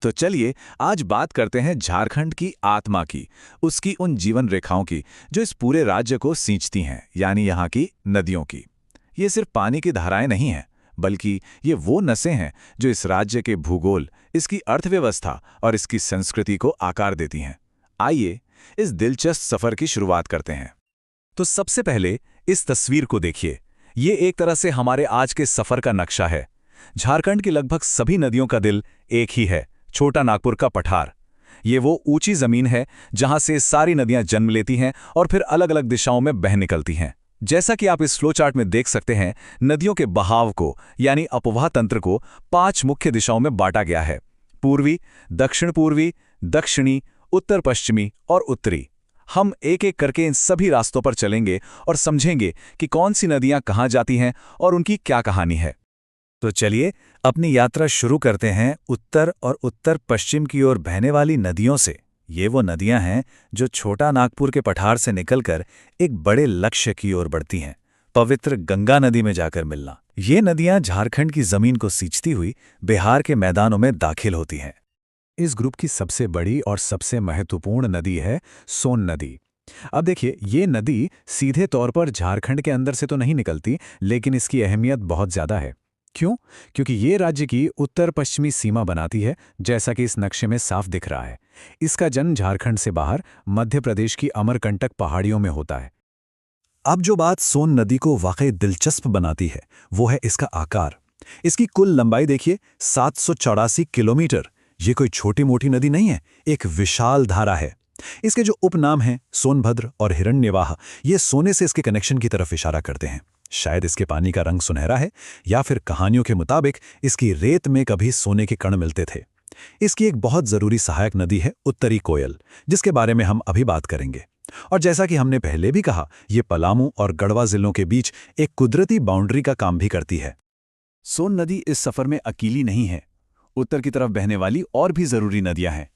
तो चलिए आज बात करते हैं झारखंड की आत्मा की, उसकी उन जीवन रेखाओं की जो इस पूरे राज्य को सींचती हैं, यानी यहाँ की नदियों की। ये सिर्फ पानी की धाराएं नहीं हैं, बल्कि ये वो नसें हैं जो इस राज्य के भूगोल, इसकी अर्थव्यवस्था और इसकी संस्कृति को आकार देती हैं। आइए इस दिलचस्प सफर की शुरुआत करते हैं। तो सबसे पहले इस तस्वीर को देखिए। ये एक तरह से हमारे आज के सफर का नक्शा है। झारखंड की लगभग सभी नदियों का दिल एक ही है, छोटा नागपुर का पठार। ये वो ऊंची जमीन है जहां से सारी नदियां जन्म लेती हैं और फिर अलग अलग दिशाओं में बह निकलती हैं। जैसा कि आप इस फ्लो चार्ट में देख सकते हैं, नदियों के बहाव को यानी अपवाह तंत्र को 5 मुख्य दिशाओं में बांटा गया है: पूर्वी, दक्षिण पूर्वी, दक्षिणी, उत्तर पश्चिमी और उत्तरी। हम एक एक करके इन सभी रास्तों पर चलेंगे और समझेंगे कि कौन सी नदियां कहां जाती हैं और उनकी क्या कहानी है। तो चलिए अपनी यात्रा शुरू करते हैं उत्तर और उत्तर पश्चिम की ओर बहने वाली नदियों से। ये वो नदियां हैं जो छोटा नागपुर के पठार से निकलकर एक बड़े लक्ष्य की ओर बढ़ती हैं, पवित्र गंगा नदी में जाकर मिलना। ये नदियां झारखंड की जमीन को सींचती हुई बिहार के मैदानों में दाखिल होती हैं। इस ग्रुप की सबसे बड़ी और सबसे महत्वपूर्ण नदी है सोन नदी। अब देखिए, ये नदी सीधे तौर पर झारखंड के अंदर से तो नहीं निकलती, लेकिन इसकी अहमियत बहुत ज्यादा है। क्यों? क्योंकि ये राज्य की उत्तर पश्चिमी सीमा बनाती है, जैसा कि इस नक्शे में साफ दिख रहा है। इसका जन्म झारखंड से बाहर मध्य प्रदेश की अमरकंटक पहाड़ियों में होता है। अब जो बात सोन नदी को वाकई दिलचस्प बनाती है, वो है इसका आकार। इसकी कुल लंबाई देखिए, 784 किलोमीटर। ये कोई छोटी मोटी नदी नहीं है, एक विशाल धारा है। इसके जो उपनाम हैं सोनभद्र और हिरण्यवाह, ये सोने से इसके कनेक्शन की तरफ इशारा करते हैं। शायद इसके पानी का रंग सुनहरा है, या फिर कहानियों के मुताबिक इसकी रेत में कभी सोने के कण मिलते थे। इसकी एक बहुत जरूरी सहायक नदी है उत्तरी कोयल, जिसके बारे में हम अभी बात करेंगे। और जैसा कि हमने पहले भी कहा, ये पलामू और गढ़वा जिलों के बीच एक कुदरती बाउंड्री का काम भी करती है। सोन नदी इस सफर में अकेली नहीं है। उत्तर की तरफ बहने वाली और भी जरूरी नदियां हैं।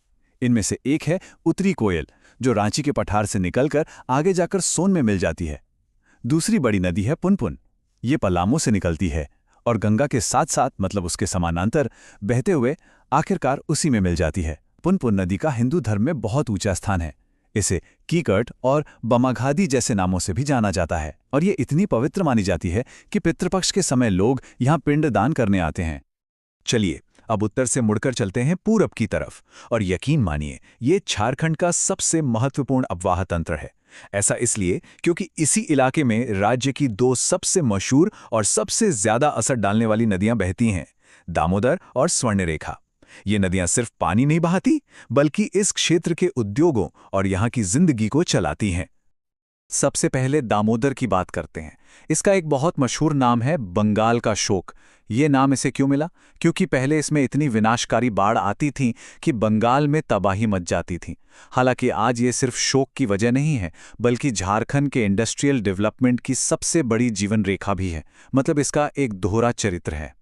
इनमें से एक है उत्तरी कोयल, जो रांची के पठार से निकलकर आगे जाकर सोन में मिल जाती है। दूसरी बड़ी नदी है पुनपुन। ये पलामू से निकलती है और गंगा के साथ साथ, मतलब उसके समानांतर बहते हुए आखिरकार उसी में मिल जाती है। पुनपुन नदी का हिंदू धर्म में बहुत ऊंचा स्थान है। इसे कीकट और बमाघादी जैसे नामों से भी जाना जाता है, और ये इतनी पवित्र मानी जाती है कि पितृपक्ष के समय लोग यहाँ पिंडदान करने आते हैं। चलिए अब उत्तर से मुड़कर चलते हैं पूरब की तरफ, और यकीन मानिए, ये झारखंड का सबसे महत्वपूर्ण अपवाह तंत्र है। ऐसा इसलिए क्योंकि इसी इलाके में राज्य की 2 सबसे मशहूर और सबसे ज्यादा असर डालने वाली नदियां बहती हैं, दामोदर और स्वर्णरेखा। ये नदियां सिर्फ पानी नहीं बहाती, बल्कि इस क्षेत्र के उद्योगों और यहाँ की जिंदगी को चलाती हैं। सबसे पहले दामोदर की बात करते हैं। इसका एक बहुत मशहूर नाम है बंगाल का शोक। ये नाम इसे क्यों मिला? क्योंकि पहले इसमें इतनी विनाशकारी बाढ़ आती थी कि बंगाल में तबाही मच जाती थी। हालांकि आज ये सिर्फ शोक की वजह नहीं है, बल्कि झारखंड के इंडस्ट्रियल डेवलपमेंट की सबसे बड़ी जीवन रेखा भी है। मतलब इसका एक दोहरा चरित्र है।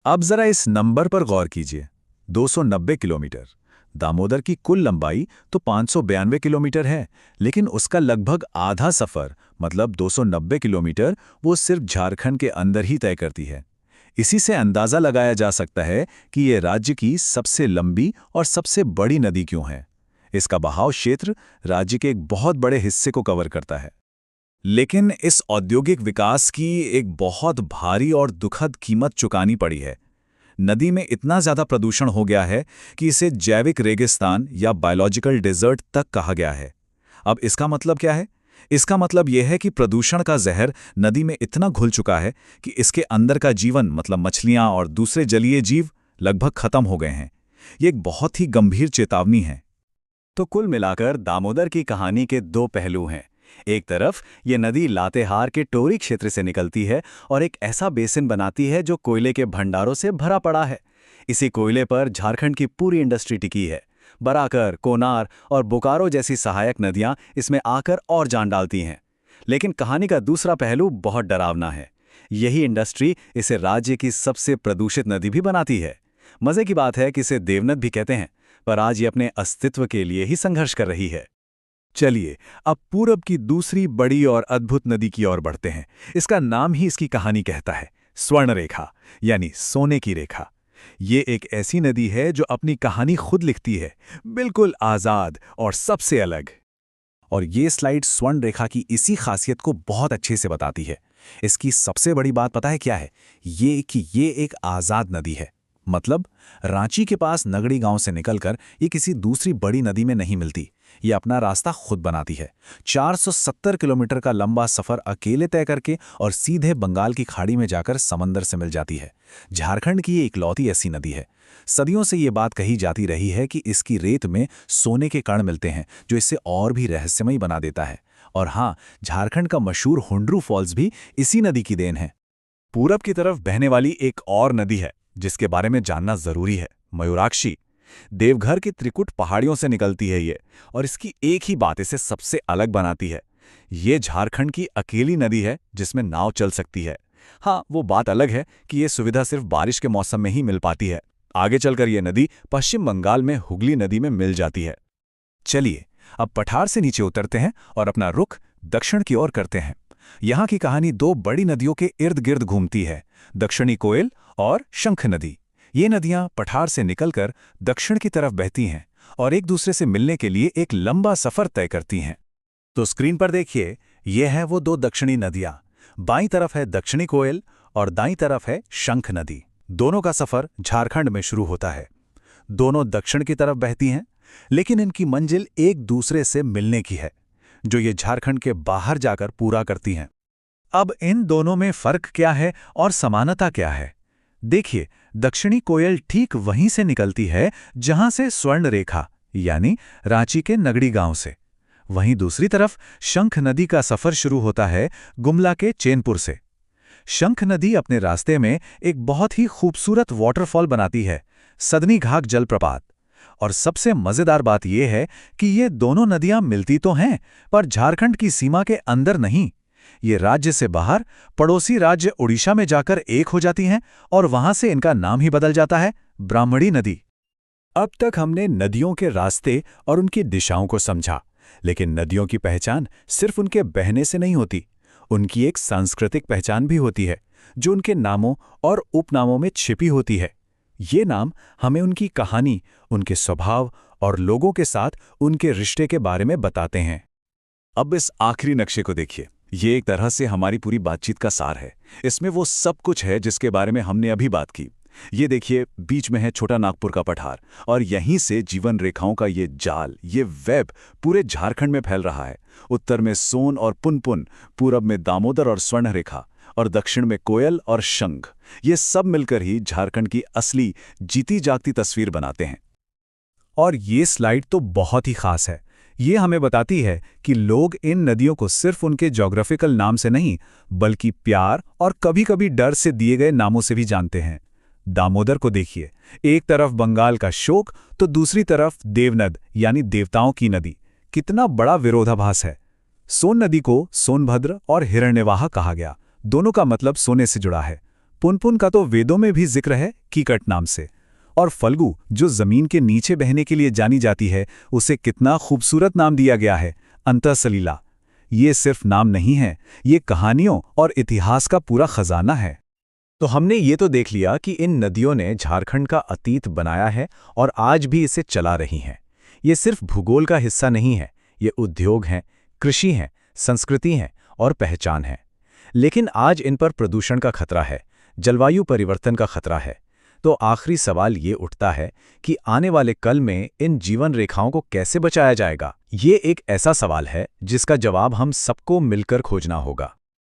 अब जरा इस नंबर पर गौर कीजिए, 290 किलोमीटर। दामोदर की कुल लंबाई तो 592 किलोमीटर है, लेकिन उसका लगभग आधा सफर, मतलब 290 किलोमीटर, वो सिर्फ झारखंड के अंदर ही तय करती है। इसी से अंदाजा लगाया जा सकता है कि ये राज्य की सबसे लंबी और सबसे बड़ी नदी क्यों है। इसका बहाव क्षेत्र राज्य के एक बहुत बड़े हिस्से को कवर करता है। लेकिन इस औद्योगिक विकास की एक बहुत भारी और दुखद कीमत चुकानी पड़ी है। नदी में इतना ज्यादा प्रदूषण हो गया है कि इसे जैविक रेगिस्तान या बायोलॉजिकल डेजर्ट तक कहा गया है। अब इसका मतलब क्या है? इसका मतलब यह है कि प्रदूषण का जहर नदी में इतना घुल चुका है कि इसके अंदर का जीवन, मतलब मछलियां और दूसरे जलीय जीव, लगभग खत्म हो गए हैं। ये एक बहुत ही गंभीर चेतावनी है। तो कुल मिलाकर दामोदर की कहानी के 2 पहलू हैं। एक तरफ ये नदी लातेहार के टोरी क्षेत्र से निकलती है और एक ऐसा बेसिन बनाती है जो कोयले के भंडारों से भरा पड़ा है। इसी कोयले पर झारखंड की पूरी इंडस्ट्री टिकी है। बराकर, कोनार और बोकारो जैसी सहायक नदियां इसमें आकर और जान डालती हैं। लेकिन कहानी का दूसरा पहलू बहुत डरावना है। यही इंडस्ट्री इसे राज्य की सबसे प्रदूषित नदी भी बनाती है। मजे की बात है कि इसे देवनद भी कहते हैं, पर आज ये अपने अस्तित्व के लिए ही संघर्ष कर रही है। चलिए अब पूरब की दूसरी बड़ी और अद्भुत नदी की ओर बढ़ते हैं। इसका नाम ही इसकी कहानी कहता है, स्वर्णरेखा, यानी सोने की रेखा। ये एक ऐसी नदी है जो अपनी कहानी खुद लिखती है, बिल्कुल आज़ाद और सबसे अलग। और ये स्लाइड स्वर्ण रेखा की इसी खासियत को बहुत अच्छे से बताती है। इसकी सबसे बड़ी बात पता है क्या है? ये कि ये एक आज़ाद नदी है। मतलब रांची के पास नगड़ी गांव से निकलकर ये किसी दूसरी बड़ी नदी में नहीं मिलती। ये अपना रास्ता खुद बनाती है। 470 किलोमीटर का लंबा सफर अकेले तय करके और सीधे बंगाल की खाड़ी में जाकर समंदर से मिल जाती है। झारखंड की ये इकलौती ऐसी नदी है। सदियों से ये बात कही जाती रही है कि इसकी रेत में सोने के कण मिलते हैं, जो इसे और भी रहस्यमयी बना देता है। और हाँ, झारखंड का मशहूर हुंड्रू फॉल्स भी इसी नदी की देन है। पूरब की तरफ बहने वाली एक और नदी है जिसके बारे में जानना जरूरी है, मयूराक्षी। देवघर की त्रिकुट पहाड़ियों से निकलती है ये, और इसकी एक ही बात इसे सबसे अलग बनाती है। ये झारखंड की अकेली नदी है जिसमें नाव चल सकती है। हाँ, वो बात अलग है कि ये सुविधा सिर्फ बारिश के मौसम में ही मिल पाती है। आगे चलकर ये नदी पश्चिम बंगाल में हुगली नदी में मिल जाती है। चलिए अब पठार से नीचे उतरते हैं और अपना रुख दक्षिण की ओर करते हैं। यहाँ की कहानी दो बड़ी नदियों के इर्द गिर्द घूमती है, दक्षिणी कोयल और शंख नदी। ये नदियां पठार से निकलकर दक्षिण की तरफ बहती हैं और एक दूसरे से मिलने के लिए एक लंबा सफर तय करती हैं। तो स्क्रीन पर देखिए, ये है वो दो दक्षिणी नदियां। बाईं तरफ है दक्षिणी कोयल और दाईं तरफ है शंख नदी। दोनों का सफर झारखंड में शुरू होता है। दोनों दक्षिण की तरफ बहती हैं, लेकिन इनकी मंजिल एक दूसरे से मिलने की है, जो ये झारखंड के बाहर जाकर पूरा करती हैं। अब इन दोनों में फर्क क्या है और समानता क्या है? देखिए, दक्षिणी कोयल ठीक वहीं से निकलती है जहां से स्वर्ण रेखा यानी रांची के नगड़ी गांव से। वहीं दूसरी तरफ शंख नदी का सफर शुरू होता है गुमला के चैनपुर से। शंख नदी अपने रास्ते में एक बहुत ही खूबसूरत वाटरफॉल बनाती है, सदनी घाघ जलप्रपात। और सबसे मजेदार बात यह है कि ये दोनों नदियां मिलती तो हैं, पर झारखंड की सीमा के अंदर नहीं। ये राज्य से बाहर पड़ोसी राज्य उड़ीसा में जाकर एक हो जाती हैं और वहां से इनका नाम ही बदल जाता है, ब्राह्मणी नदी। अब तक हमने नदियों के रास्ते और उनकी दिशाओं को समझा, लेकिन नदियों की पहचान सिर्फ उनके बहने से नहीं होती। उनकी एक सांस्कृतिक पहचान भी होती है, जो उनके नामों और उपनामों में छिपी होती है। ये नाम हमें उनकी कहानी, उनके स्वभाव और लोगों के साथ उनके रिश्ते के बारे में बताते हैं। अब इस आखिरी नक्शे को देखिए। ये एक तरह से हमारी पूरी बातचीत का सार है। इसमें वो सब कुछ है जिसके बारे में हमने अभी बात की। ये देखिए, बीच में है छोटा नागपुर का पठार, और यहीं से जीवन रेखाओं का ये जाल, ये वेब पूरे झारखंड में फैल रहा है। उत्तर में सोन और पुनपुन, पूरब में दामोदर और स्वर्ण रेखा, और दक्षिण में कोयल और शंख। ये सब मिलकर ही झारखंड की असली जीती जागती तस्वीर बनाते हैं। और ये स्लाइड तो बहुत ही खास है। ये हमें बताती है कि लोग इन नदियों को सिर्फ उनके ज्योग्राफिकल नाम से नहीं, बल्कि प्यार और कभी-कभी डर से दिए गए नामों से भी जानते हैं। दामोदर को देखिए, एक तरफ बंगाल का शोक तो दूसरी तरफ देवनद यानी देवताओं की नदी। कितना बड़ा विरोधाभास है। सोन नदी को सोनभद्र और हिरण्यवाह कहा गया, दोनों का मतलब सोने से जुड़ा है। पुनपुन का तो वेदों में भी जिक्र है कीकट नाम से। और फल्गु, जो जमीन के नीचे बहने के लिए जानी जाती है, उसे कितना खूबसूरत नाम दिया गया है, अंतःसलीला। ये सिर्फ नाम नहीं है, ये कहानियों और इतिहास का पूरा खजाना है। तो हमने ये तो देख लिया कि इन नदियों ने झारखंड का अतीत बनाया है और आज भी इसे चला रही हैं। ये सिर्फ भूगोल का हिस्सा नहीं है, ये उद्योग हैं, कृषि हैं, संस्कृति हैं और पहचान है। लेकिन आज इन पर प्रदूषण का खतरा है, जलवायु परिवर्तन का खतरा है। तो आखिरी सवाल ये उठता है कि आने वाले कल में इन जीवन रेखाओं को कैसे बचाया जाएगा? ये एक ऐसा सवाल है जिसका जवाब हम सबको मिलकर खोजना होगा।